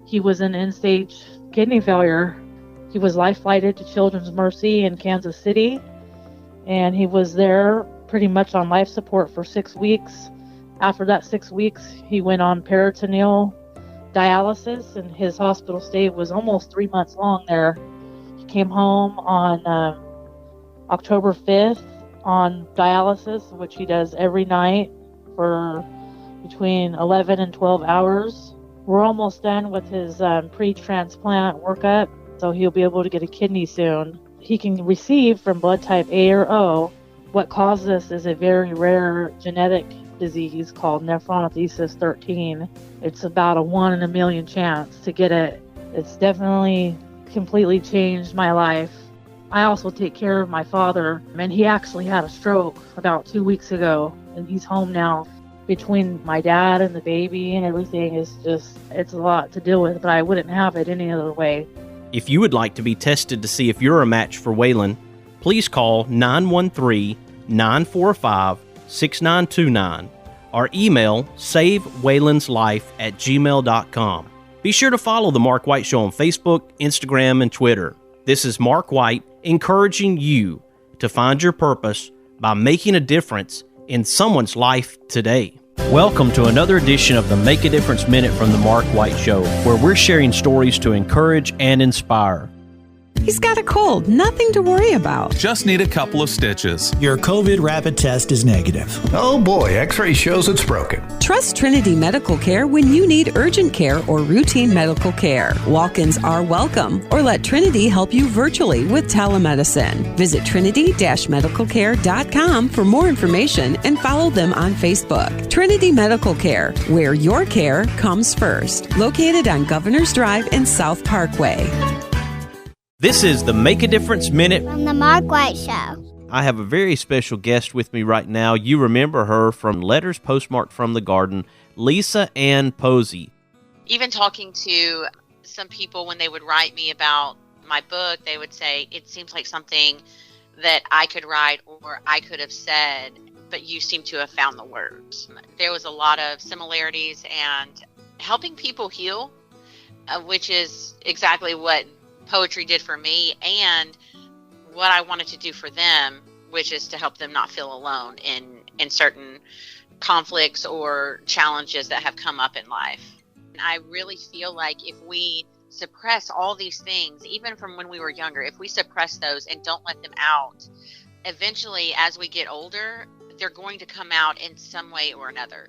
he was in end-stage kidney failure. He was life-flighted to Children's Mercy in Kansas City. And he was there pretty much on life support for 6 weeks. After that 6 weeks, he went on peritoneal dialysis, and his hospital stay was almost 3 months long there. He came home on October 5th on dialysis, which he does every night for between 11 and 12 hours. We're almost done with his pre-transplant workup, so he'll be able to get a kidney soon. He can receive from blood type A or O. What causes this is a very rare genetic disease called nephronophthisis 13. It's about a 1 in a million chance to get it. It's definitely completely changed my life. I also take care of my father, and he actually had a stroke about 2 weeks ago, and he's home now. Between my dad and the baby and everything, it's a lot to deal with, but I wouldn't have it any other way. If you would like to be tested to see if you're a match for Waylon, please call 913-945-6929 or email savewaylonslife@gmail.com. Be sure to follow The Mark White Show on Facebook, Instagram, and Twitter. This is Mark White encouraging you to find your purpose by making a difference in someone's life today. Welcome to another edition of the Make a Difference Minute from The Mark White Show, where we're sharing stories to encourage and inspire. He's got a cold, nothing to worry about. Just need a couple of stitches. Your COVID rapid test is negative. Oh boy, X-ray shows it's broken. Trust Trinity Medical Care when you need urgent care or routine medical care. Walk-ins are welcome, or let Trinity help you virtually with telemedicine. Visit trinity-medicalcare.com for more information and follow them on Facebook. Trinity Medical Care, where your care comes first. Located on Governor's Drive in South Parkway. This is the Make a Difference Minute from the Mark White Show. I have a very special guest with me right now. You remember her from Letters Postmarked from the Garden, Lisa Ann Posey. Even talking to some people when they would write me about my book, they would say, it seems like something that I could write or I could have said, but you seem to have found the words. There was a lot of similarities and helping people heal, which is exactly what poetry did for me and what I wanted to do for them, which is to help them not feel alone in certain conflicts or challenges that have come up in life. And I really feel like if we suppress all these things, even from when we were younger, if we suppress those and don't let them out, eventually as we get older, they're going to come out in some way or another.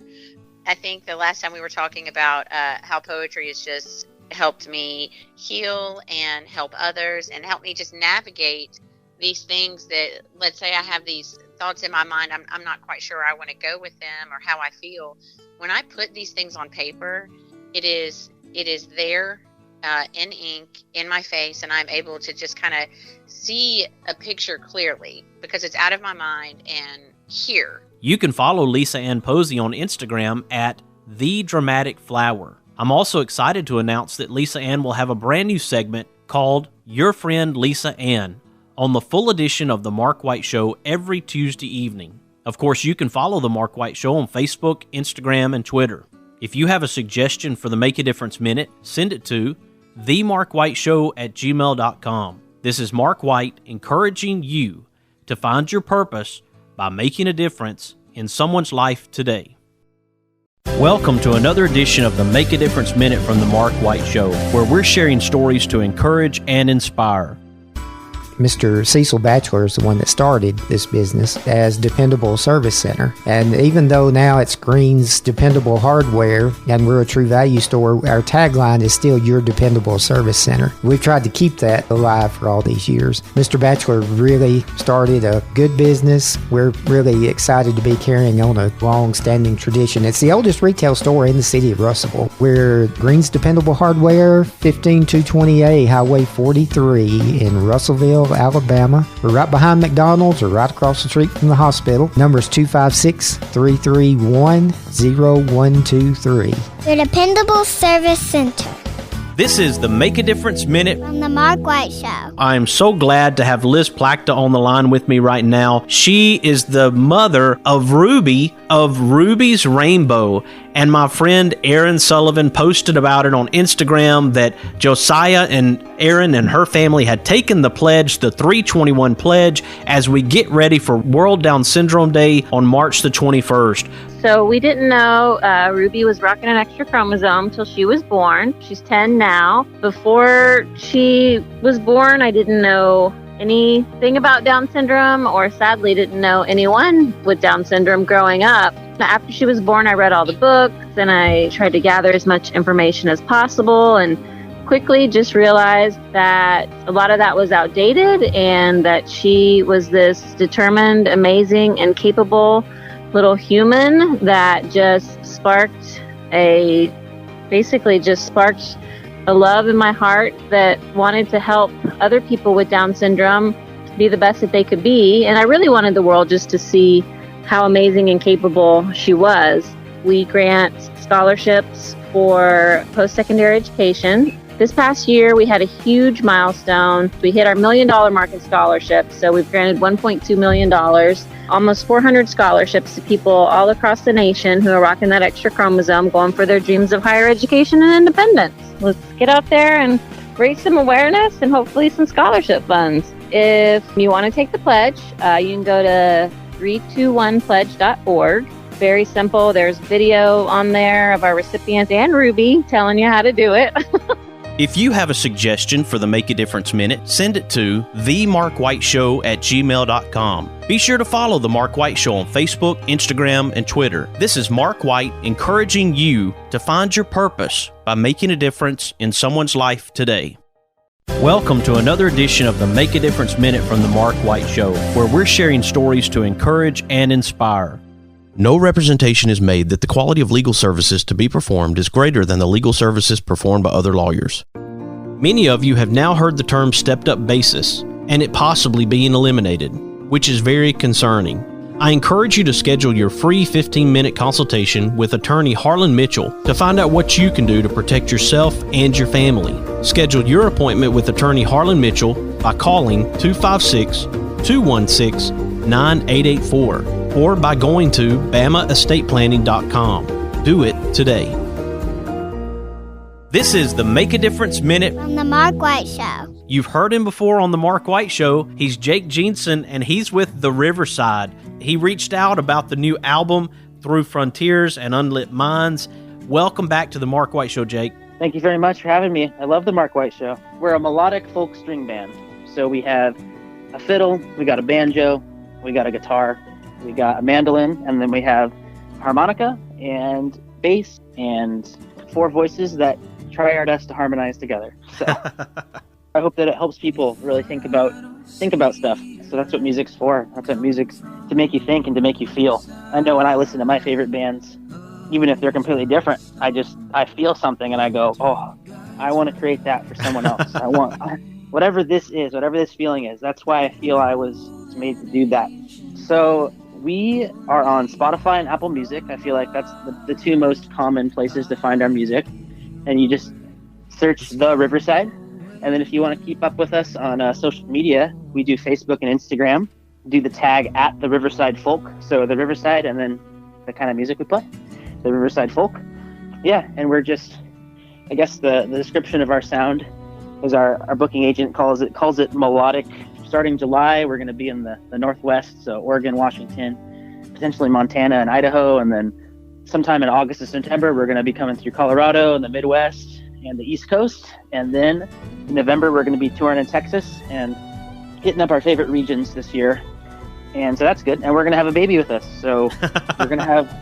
I think the last time we were talking about how poetry is just helped me heal and help others and help me just navigate these things that, let's say I have these thoughts in my mind, I'm not quite sure I want to go with them or how I feel. When I put these things on paper, it is there in ink in my face, and I'm able to just kind of see a picture clearly because it's out of my mind and here. You can follow Lisa Ann Posey on Instagram at The Dramatic Flower. I'm also excited to announce that Lisa Ann will have a brand new segment called Your Friend Lisa Ann on the full edition of The Mark White Show every Tuesday evening. Of course, you can follow The Mark White Show on Facebook, Instagram, and Twitter. If you have a suggestion for the Make a Difference Minute, send it to themarkwhiteshow@gmail.com. This is Mark White encouraging you to find your purpose by making a difference in someone's life today. Welcome to another edition of the Make a Difference Minute from the Mark White Show, where we're sharing stories to encourage and inspire. Mr. Cecil Batchelor is the one that started this business as Dependable Service Center. And even though now it's Green's Dependable Hardware and we're a True Value store, our tagline is still Your Dependable Service Center. We've tried to keep that alive for all these years. Mr. Batchelor really started a good business. We're really excited to be carrying on a long-standing tradition. It's the oldest retail store in the city of Russellville. We're Green's Dependable Hardware, 15220A Highway 43 in Russellville, Alabama. We're right behind McDonald's or right across the street from the hospital. Number is 256-331-0123. Your Dependable Service Center. This is the Make a Difference Minute from the Mark White Show. I'm so glad to have Liz Plachta on the line with me right now. She is the mother of Ruby of Ruby's Rainbow. And my friend Aaron Sullivan posted about it on Instagram that Josiah and Aaron and her family had taken the pledge, the 321 pledge, as we get ready for World Down Syndrome Day on March the 21st. So we didn't know Ruby was rocking an extra chromosome till she was born. She's 10 now. Before she was born, I didn't know anything about Down syndrome, or sadly didn't know anyone with Down syndrome growing up. After she was born, I read all the books and I tried to gather as much information as possible, and quickly just realized that a lot of that was outdated and that she was this determined, amazing, and capable little human that just sparked a love in my heart that wanted to help other people with Down syndrome be the best that they could be. And I really wanted the world just to see how amazing and capable she was. We grant scholarships for post-secondary education. This past year, we had a huge milestone. We hit our $1 million mark in scholarships. So we've granted $1.2 million, almost 400 scholarships to people all across the nation who are rocking that extra chromosome, going for their dreams of higher education and independence. Let's get out there and raise some awareness and hopefully some scholarship funds. If you want to take the pledge, you can go to 321pledge.org. Very simple. There's video on there of our recipients and Ruby telling you how to do it. If you have a suggestion for the Make a Difference Minute, send it to themarkwhiteshow@gmail.com. Be sure to follow The Mark White Show on Facebook, Instagram, and Twitter. This is Mark White encouraging you to find your purpose by making a difference in someone's life today. Welcome to another edition of the Make a Difference Minute from The Mark White Show, where we're sharing stories to encourage and inspire. No representation is made that the quality of legal services to be performed is greater than the legal services performed by other lawyers. Many of you have now heard the term stepped-up basis and it possibly being eliminated, which is very concerning. I encourage you to schedule your free 15-minute consultation with attorney Harlan Mitchell to find out what you can do to protect yourself and your family. Schedule your appointment with attorney Harlan Mitchell by calling 256-216-9884. or by going to bamaestateplanning.com. Do it today. This is the Make a Difference Minute from the Mark White Show. You've heard him before on the Mark White Show. He's Jake Jensen, and he's with The Riverside. He reached out about the new album, Through Frontiers and Unlit Minds. Welcome back to the Mark White Show, Jake. Thank you very much for having me. I love the Mark White Show. We're a melodic folk string band. So we have a fiddle, we got a banjo, we got a guitar, we got a mandolin, and then we have harmonica and bass and 4 voices that try our best to harmonize together. So I hope that it helps people really think about stuff. So that's what music's for. That's what music's to make you think and to make you feel. I know when I listen to my favorite bands, even if they're completely different, I feel something and I go, oh, I want to create that for someone else. I want whatever this is, whatever this feeling is. That's why I feel I was made to do that. So we are on Spotify and Apple Music. I feel like that's the 2 most common places to find our music. And you just search The Riverside. And then if you want to keep up with us on social media, we do Facebook and Instagram. Do the tag at The Riverside Folk. So The Riverside and then the kind of music we play. The Riverside Folk. Yeah, and we're just, I guess the description of our sound is our booking agent calls it melodic. Starting July, we're going to be in the Northwest, so Oregon, Washington, potentially Montana and Idaho, and then sometime in August or September, we're going to be coming through Colorado and the Midwest and the East Coast, and then in November, we're going to be touring in Texas and hitting up our favorite regions this year, and so that's good. And we're going to have a baby with us, so we're going to have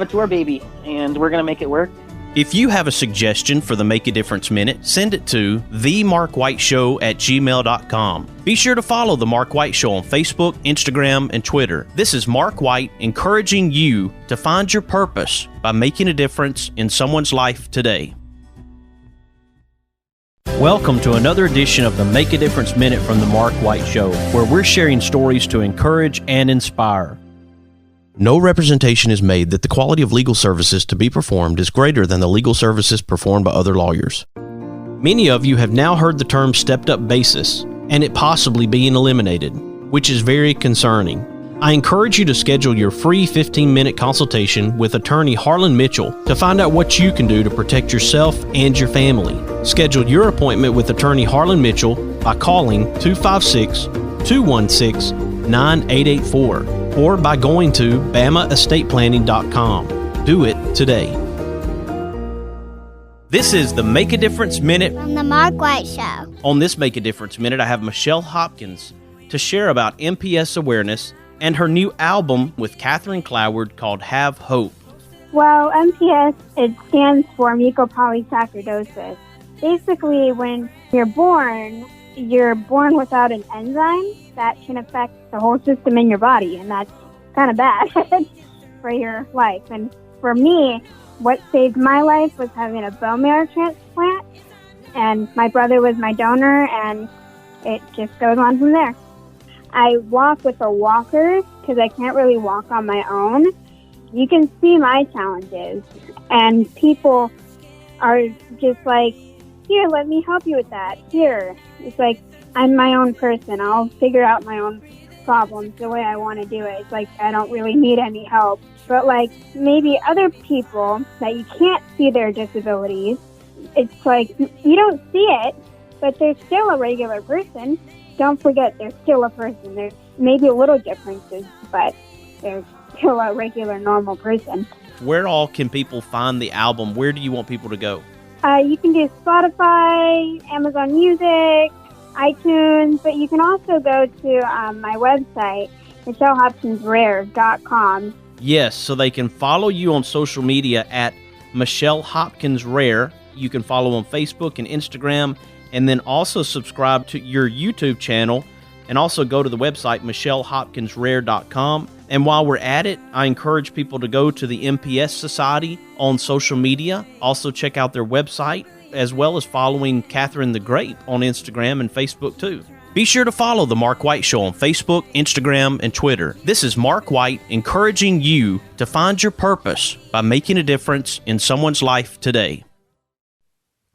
a tour baby, and we're going to make it work. If you have a suggestion for the Make a Difference Minute, send it to themarkwhiteshow@gmail.com. Be sure to follow The Mark White Show on Facebook, Instagram, and Twitter. This is Mark White encouraging you to find your purpose by making a difference in someone's life today. Welcome to another edition of the Make a Difference Minute from The Mark White Show, where we're sharing stories to encourage and inspire. No representation is made that the quality of legal services to be performed is greater than the legal services performed by other lawyers. Many of you have now heard the term stepped-up basis and it possibly being eliminated, which is very concerning. I encourage you to schedule your free 15-minute consultation with attorney Harlan Mitchell to find out what you can do to protect yourself and your family. Schedule your appointment with attorney Harlan Mitchell by calling 256-216-9884. or by going to bamaestateplanning.com. Do it today. This is the Make a Difference Minute from the Mark White Show. On this Make a Difference Minute, I have Michelle Hopkins to share about MPS awareness and her new album with Catherine Cloward called Have Hope. Well, MPS, it stands for mucopolysaccharidosis. Basically, when you're born without an enzyme that can affect the whole system in your body, and that's kind of bad for your life. And for me, what saved my life was having a bone marrow transplant, and my brother was my donor, and it just goes on from there. I walk with a walker because I can't really walk on my own. You can see my challenges, and people are just like, here, let me help you with that. Here. It's like, I'm my own person. I'll figure out my own problems the way I want to do it. It's like, I don't really need any help. But like, maybe other people that you can't see their disabilities, it's like, you don't see it, but they're still a regular person. Don't forget, they're still a person. There's maybe a little differences, but they're still a regular, normal person. Where all can people find the album? Where do you want people to go? You can do Spotify, Amazon Music, iTunes, but you can also go to my website, MichelleHopkinsRare.com. Yes, so they can follow you on social media at Michelle Hopkins Rare. You can follow on Facebook and Instagram, and then also subscribe to your YouTube channel, and also go to the website, MichelleHopkinsRare.com. And while we're at it, I encourage people to go to the MPS Society on social media. Also check out their website, as well as following Catherine the Grape on Instagram and Facebook too. Be sure to follow The Mark White Show on Facebook, Instagram, and Twitter. This is Mark White encouraging you to find your purpose by making a difference in someone's life today.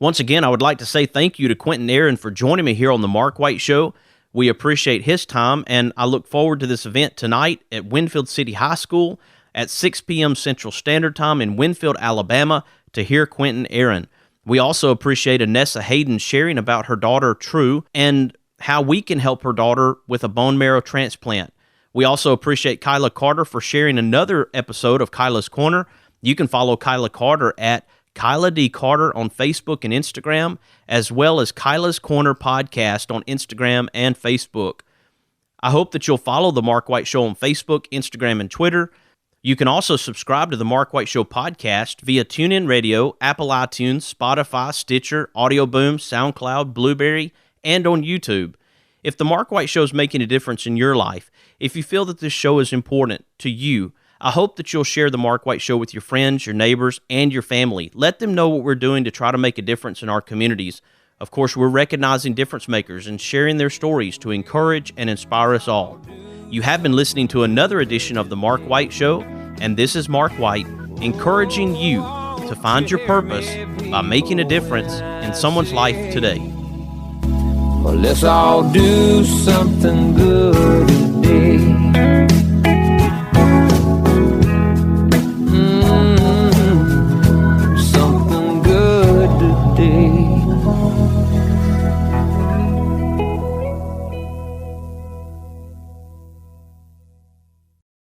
Once again, I would like to say thank you to Quinton Aaron for joining me here on The Mark White Show. We appreciate his time, and I look forward to this event tonight at Winfield City High School at 6 p.m. Central Standard Time in Winfield, Alabama, to hear Quinton Aaron. We also appreciate Anessa Hayden sharing about her daughter, True, and how we can help her daughter with a bone marrow transplant. We also appreciate Kyla Carter for sharing another episode of Kyla's Korner. You can follow Kyla Carter at Kyla D. Carter on Facebook and Instagram, as well as Kyla's Korner podcast on Instagram and Facebook. I hope that you'll follow The Mark White Show on Facebook, Instagram, and Twitter. You can also subscribe to The Mark White Show podcast via TuneIn Radio, Apple iTunes, Spotify, Stitcher, Audio Boom, SoundCloud, Blueberry, and on YouTube. If The Mark White Show is making a difference in your life, if you feel that this show is important to you, I hope that you'll share The Mark White Show with your friends, your neighbors, and your family. Let them know what we're doing to try to make a difference in our communities. Of course, we're recognizing difference makers and sharing their stories to encourage and inspire us all. You have been listening to another edition of The Mark White Show, and this is Mark White encouraging you to find your purpose by making a difference in someone's life today. Well, let's all do something good.